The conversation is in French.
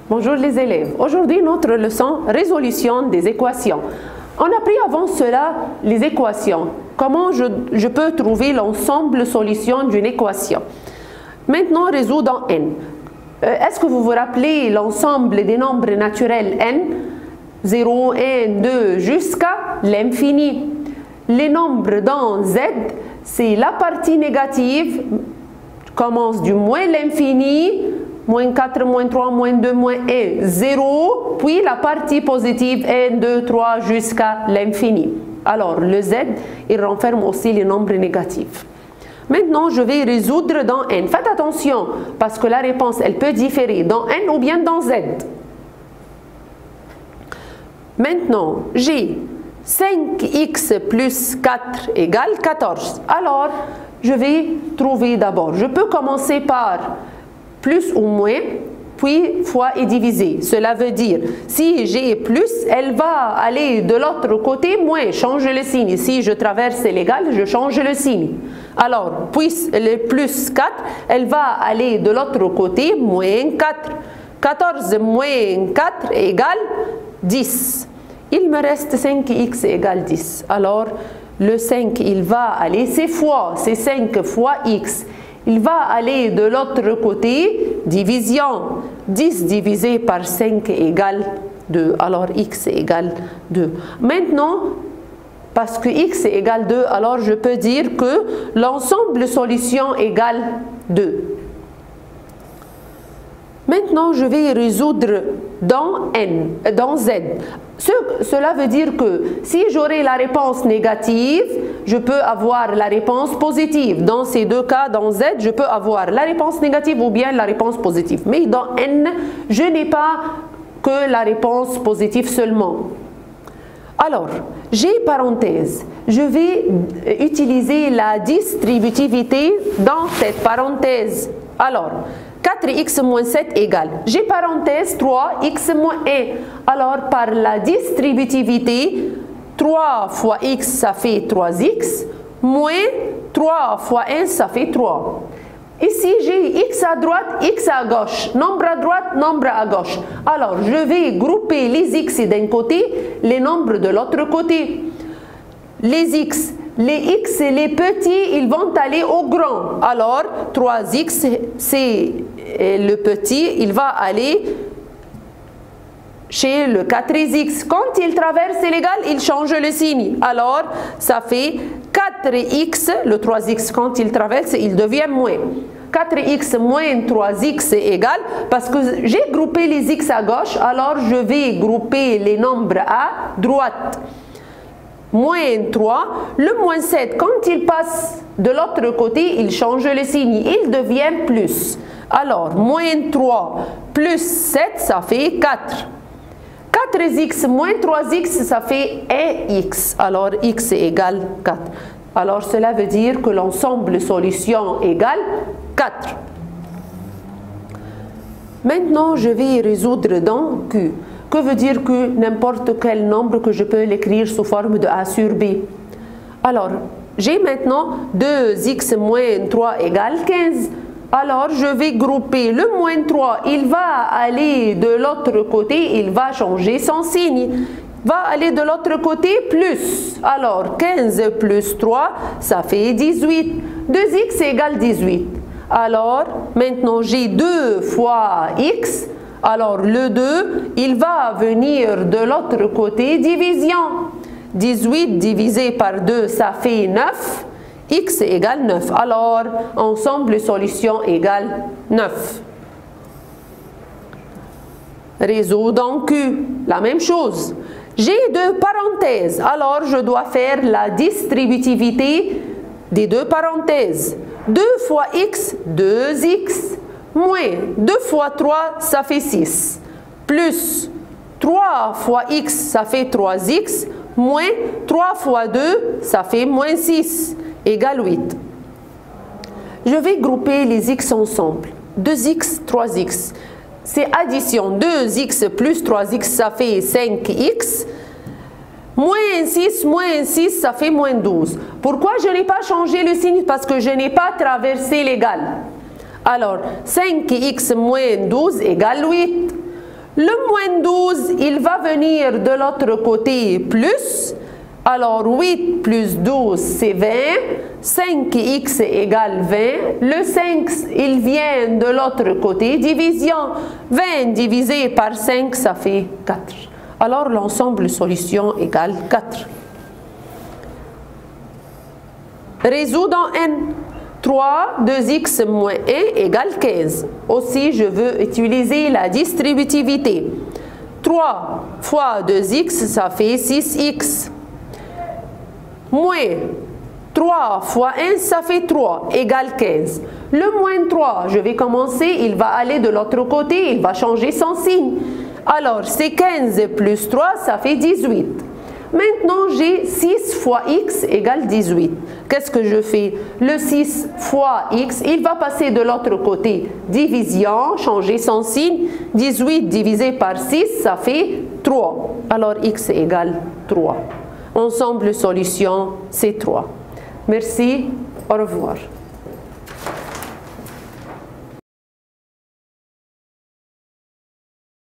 Bonjour les élèves. Aujourd'hui, notre leçon résolution des équations. On a pris avant cela les équations. Comment je peux trouver l'ensemble solution d'une équation. Maintenant, résoudre en n. Est-ce que vous vous rappelez l'ensemble des nombres naturels n? 0, 1, 2 jusqu'à l'infini. Les nombres dans z, c'est la partie négative, commence du moins l'infini, moins 4, moins 3, moins 2, moins 1, 0, puis la partie positive 1, 2, 3 jusqu'à l'infini. Alors le z, il renferme aussi les nombres négatifs. Maintenant, je vais résoudre dans n. Faites attention, parce que la réponse, elle peut différer dans n ou bien dans z. Maintenant, j'ai 5x plus 4 égale 14. Alors, je vais trouver d'abord. Je peux commencer par plus ou moins, puis fois et diviser. Cela veut dire, si j'ai plus, elle va aller de l'autre côté, moins, change le signe. Si je traverse l'égal, je change le signe. Alors, puis le plus 4, elle va aller de l'autre côté, moins 4. 14 moins 4 égale 10. Il me reste 5x égale 10. Alors, le 5, il va aller, c'est 5 fois x. Il va aller de l'autre côté, division. 10 divisé par 5 égale 2. Alors, x égale 2. Maintenant, parce que x égale 2, alors je peux dire que l'ensemble solution égale 2. Maintenant, je vais résoudre dans z. Cela veut dire que si j'aurai la réponse négative, je peux avoir la réponse positive. Dans ces deux cas, dans z, je peux avoir la réponse négative ou bien la réponse positive. Mais dans n, je n'ai pas que la réponse positive seulement. Alors, j'ai parenthèse. Je vais utiliser la distributivité dans cette parenthèse. Alors, 4x moins 7 égale, j'ai parenthèse 3x moins 1. Alors par la distributivité, 3 fois x ça fait 3x, moins 3 fois 1 ça fait 3. Ici j'ai x à droite, x à gauche, nombre à droite, nombre à gauche. Alors je vais grouper les x d'un côté, les nombres de l'autre côté. Les x et les petits, ils vont aller au grand. Alors, 3x, c'est le petit, il va aller chez le 4x. Quand il traverse l'égal, il change le signe. Alors, ça fait 4x, le 3x, quand il traverse, il devient moins. 4x moins 3x égale, parce que j'ai groupé les x à gauche, alors je vais grouper les nombres à droite. Moins 3, le moins 7, quand il passe de l'autre côté, il change le signe, il devient plus. Alors, moins 3 plus 7, ça fait 4. 4x moins 3x, ça fait 1x. Alors, x égale 4. Alors, cela veut dire que l'ensemble solution égale 4. Maintenant, je vais résoudre dans Q. Que veut dire que n'importe quel nombre que je peux l'écrire sous forme de A sur B? Alors, j'ai maintenant 2x moins 3 égale 15. Alors, je vais grouper le moins 3. Il va aller de l'autre côté, il va changer son signe. Va aller de l'autre côté, plus. Alors, 15 plus 3, ça fait 18. 2x égale 18. Alors, maintenant, j'ai 2 fois x. Alors, le 2, il va venir de l'autre côté, division. 18 divisé par 2, ça fait 9. X égale 9. Alors, ensemble solution égale 9. Résoudre en Q, la même chose. J'ai deux parenthèses, alors je dois faire la distributivité des deux parenthèses. 2 fois x, 2x. Moins 2 fois 3, ça fait 6. Plus 3 fois x, ça fait 3x. Moins 3 fois 2, ça fait moins 6. Égale 8. Je vais grouper les x ensemble. 2x, 3x. C'est addition. 2x plus 3x, ça fait 5x. Moins 6, ça fait moins 12. Pourquoi je n'ai pas changé le signe? Parce que je n'ai pas traversé l'égal. Alors, 5x moins 12 égale 8. Le moins 12, il va venir de l'autre côté plus. Alors 8 plus 12, c'est 20. 5x égale 20. Le 5, il vient de l'autre côté. Division 20 divisé par 5, ça fait 4. Alors l'ensemble solution égale 4. Résous dans n. 3, 2x moins 1 égale 15. Aussi, je veux utiliser la distributivité. 3 fois 2x, ça fait 6x. Moins 3 fois 1, ça fait 3, égale 15. Le moins 3, je vais commencer, il va aller de l'autre côté, il va changer son signe. Alors, c'est 15 plus 3, ça fait 18. Maintenant, j'ai 6 fois x égale 18. Qu'est-ce que je fais? Le 6 fois x, il va passer de l'autre côté. Division, changer son signe. 18 divisé par 6, ça fait 3. Alors, x égale 3. Ensemble, solution, c'est 3. Merci, au revoir.